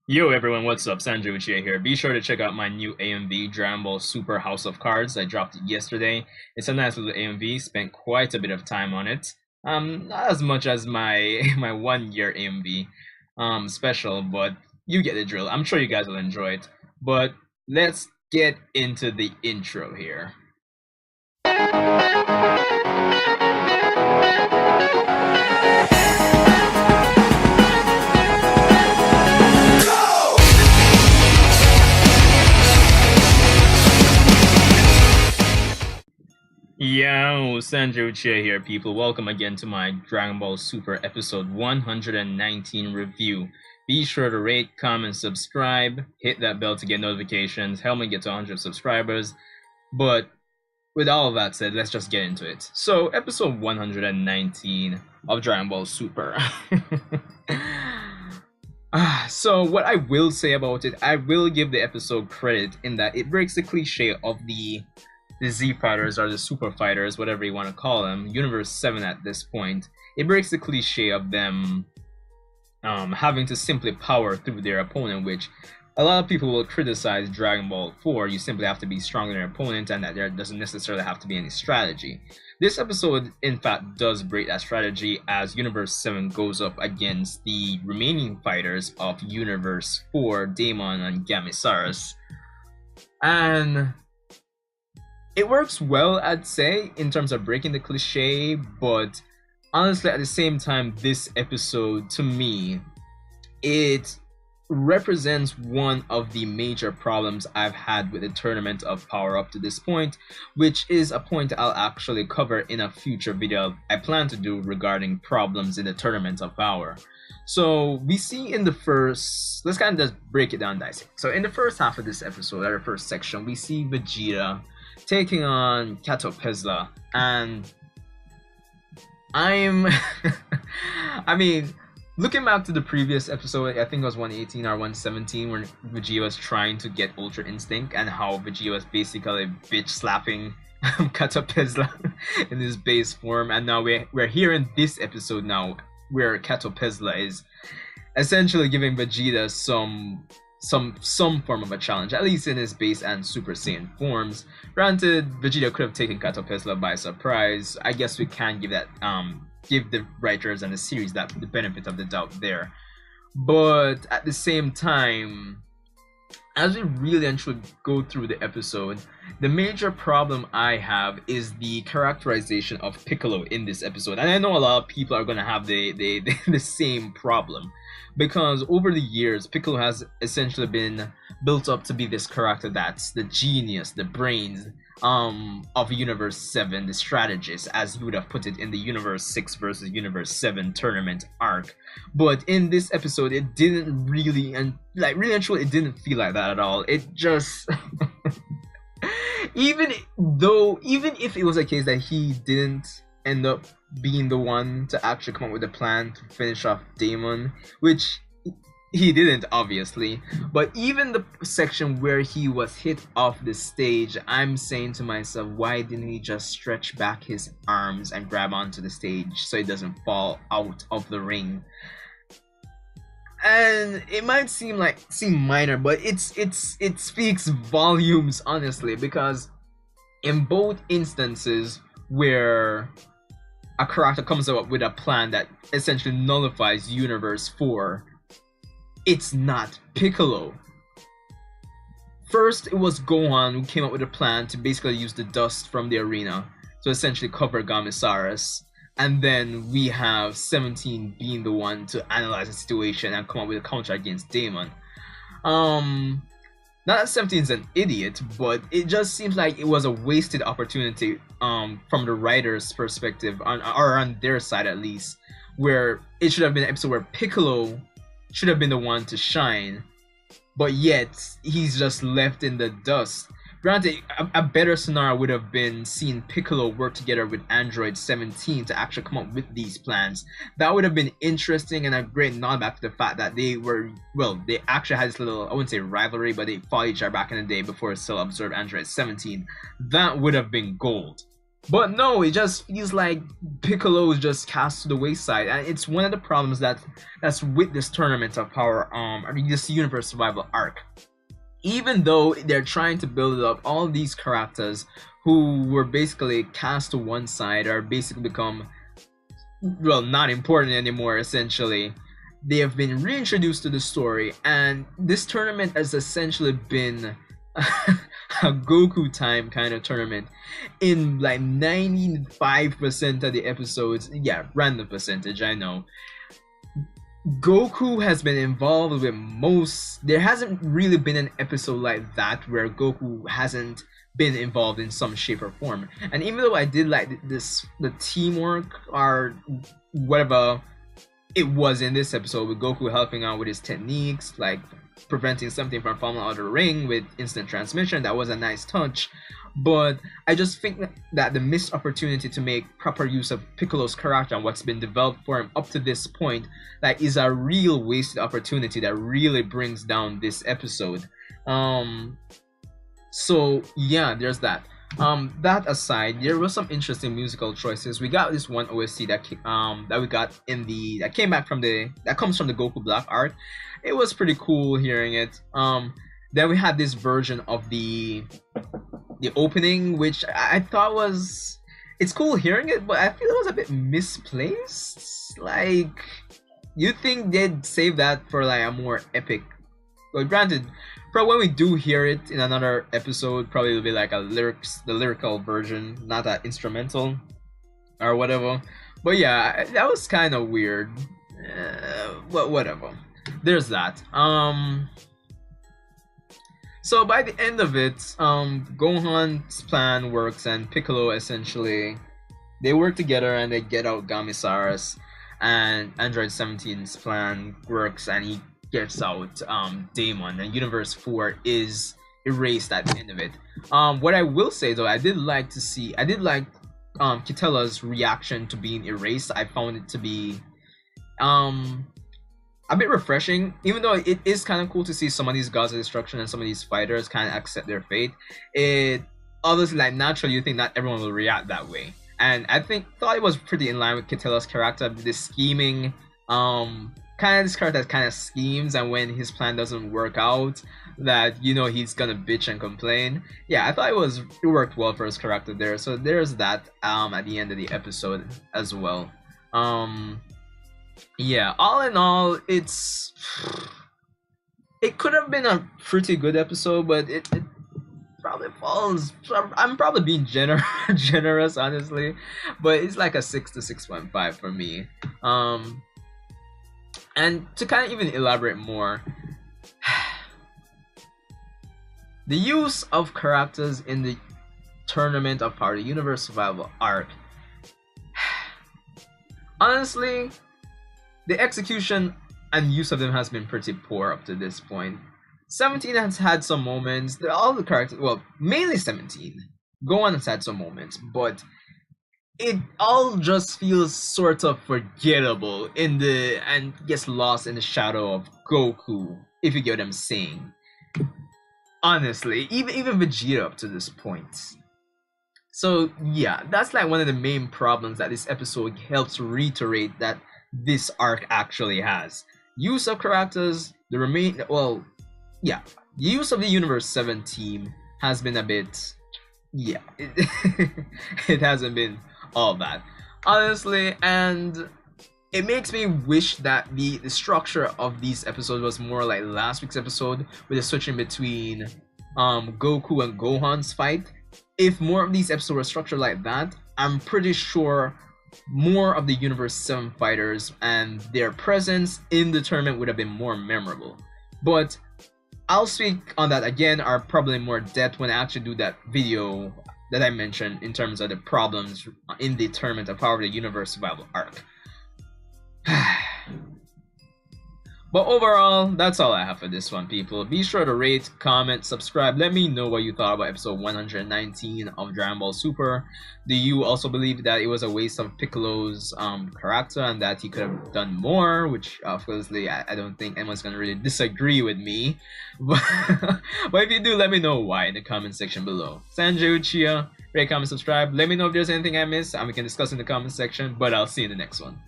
Yo everyone, what's up? Sanjay Uchiha here. Be sure to check out my new AMV, Dragon Ball Super House of Cards. I dropped it yesterday. It's a nice little AMV, spent quite a bit of time on it. Not as much as my my 1 year AMV special, but you get the drill. I'm sure you guys will enjoy it. But let's get into the intro here. Yo, Sanjay Uchiha here, people. Welcome again to my Dragon Ball Super episode 119 review. Be sure to rate, comment, subscribe, hit that bell to get notifications. Help me get to 100 subscribers. But with all of that said, let's just get into it. So, episode 119 of Dragon Ball Super. So what I will say about it, I will give the episode credit in that it breaks the cliche of the Z fighters or the super fighters, whatever you want to call them, Universe 7 at this point. It breaks the cliche of them having to simply power through their opponent, which a lot of people will criticize Dragon Ball 4. You simply have to be stronger than your opponent, and that there doesn't necessarily have to be any strategy. This episode, in fact, does break that strategy as Universe 7 goes up against the remaining fighters of Universe 4, Daemon and Gamisaurus. And it works well, I'd say, in terms of breaking the cliche, but honestly, at the same time, this episode, to me, it represents one of the major problems I've had with the Tournament of Power up to this point, which is a point I'll actually cover in a future video I plan to do regarding problems in the Tournament of Power. So we see in the first, let's kind of just break it down dicey. So in the first half of this episode, or the first section, we see Vegeta taking on Catopesla, and I mean, looking back to the previous episode, I think it was 118 or 117, when Vegeta was trying to get Ultra Instinct, and how Vegeta was basically bitch slapping Catopesla in his base form, and now we're here in this episode now, where Catopesla is essentially giving Vegeta some form of a challenge, at least in his base and Super Saiyan forms. Granted, Vegeta could have taken Catopesla by surprise. I guess we can give that give the writers and the series that the benefit of the doubt there. But at the same time, as we really and truly go through the episode, the major problem I have is the characterization of Piccolo in this episode. And I know a lot of people are going to have the same problem, because over the years, Piccolo has essentially been built up to be this character that's the genius, the brains of Universe 7, the strategist, as you would have put it in the Universe 6 versus Universe 7 tournament arc. But in this episode, it didn't really, and really and truly, it didn't feel like that at all. It just even if it was a case that he didn't end up being the one to actually come up with a plan to finish off Daemon, which he didn't, obviously, but even the section where he was hit off the stage, I'm saying to myself, why didn't he just stretch back his arms and grab onto the stage so he doesn't fall out of the ring? And it might seem minor, but it speaks volumes, honestly, because in both instances where a character comes up with a plan that essentially nullifies Universe 4, it's not Piccolo. First, it was Gohan who came up with a plan to basically use the dust from the arena to essentially cover Gamisaurus. And then we have 17 being the one to analyze the situation and come up with a counter against Daemon. Not that 17 is an idiot, but it just seems like it was a wasted opportunity from the writer's perspective, or on their side at least, where it should have been an episode where Piccolo should have been the one to shine, but yet he's just left in the dust. Granted, a better scenario would have been seeing Piccolo work together with Android 17 to actually come up with these plans. That would have been interesting, and a great nod back to the fact that they actually had this little, I wouldn't say rivalry, but they fought each other back in the day before it still absorbed Android 17. That would have been gold. But no, it just feels like Piccolo is just cast to the wayside, and it's one of the problems that's with this tournament of power. I mean, this universe survival arc. Even though they're trying to build up all these characters who were basically cast to one side, or basically become, well, not important anymore, essentially. They have been reintroduced to the story, and this tournament has essentially been a Goku time kind of tournament in like 95% of the episodes. Yeah, random percentage, I know. Goku has been involved with most. There hasn't really been an episode like that where Goku hasn't been involved in some shape or form. And even though I did like the teamwork or whatever it was in this episode, with Goku helping out with his techniques, like preventing something from falling out of the ring with instant transmission, that was a nice touch. But I just think that the missed opportunity to make proper use of Piccolo's character and what's been developed for him up to this point, like, is a real wasted opportunity that really brings down this episode. So yeah, there's that. That aside, there was some interesting musical choices. We got this one OST that we got in the that came back from that comes from the Goku Black arc. It was pretty cool hearing it. Then we had this version of the opening, which I thought was, it's cool hearing it, but I feel it was a bit misplaced. Like, you think they'd save that for like a more epic. Well, granted, probably when we do hear it in another episode, probably it'll be like the lyrical version, not that instrumental or whatever. But yeah, that was kind of weird. But whatever. There's that. So by the end of it, Gohan's plan works, and Piccolo essentially, they work together and they get out Gamisaurus, and Android 17's plan works and he gets out Daemon, and Universe 4 is erased at the end of it. What I will say though, I did like Kitella's reaction to being erased. I found it to be a bit refreshing, even though it is kind of cool to see some of these gods of destruction and some of these fighters kind of accept their fate. It obviously, like, naturally, you think not everyone will react that way, and I thought it was pretty in line with Kitella's character, this scheming, kind of this character that kind of schemes, and when his plan doesn't work out, that, you know, he's gonna bitch and complain. Yeah, I thought it worked well for his character there. So there's that at the end of the episode as well. Yeah, all in all, it could have been a pretty good episode, but it probably falls. I'm probably being generous, honestly, but it's like a 6 to 6.5 for me. And to kind of even elaborate more, the use of characters in the Tournament of Power, the Universe Survival arc, honestly, the execution and use of them has been pretty poor up to this point. 17 has had some moments. All the characters, well, mainly 17. Gohan has had some moments, but it all just feels sort of forgettable and gets lost in the shadow of Goku, if you get what I'm saying. Honestly, even Vegeta up to this point. So yeah, that's like one of the main problems that this episode helps reiterate that this arc actually has. Use of characters, the use of the Universe 7 team has been a bit, it hasn't been all bad, honestly, and it makes me wish that the structure of these episodes was more like last week's episode, with the switching between Goku and Gohan's fight. If more of these episodes were structured like that, I'm pretty sure more of the Universe 7 fighters and their presence in the tournament would have been more memorable. But I'll speak on that again, or probably more depth, when I actually do that video that I mentioned in terms of the problems in the Tournament of Power, the Universe Survival arc. But overall, that's all I have for this one, people. Be sure to rate, comment, subscribe. Let me know what you thought about episode 119 of Dragon Ball Super. Do you also believe that it was a waste of Piccolo's character and that he could have done more? Which, obviously, I don't think anyone's going to really disagree with me. But if you do, let me know why in the comment section below. Sanjay Uchiha, rate, comment, subscribe. Let me know if there's anything I missed and we can discuss in the comment section, but I'll see you in the next one.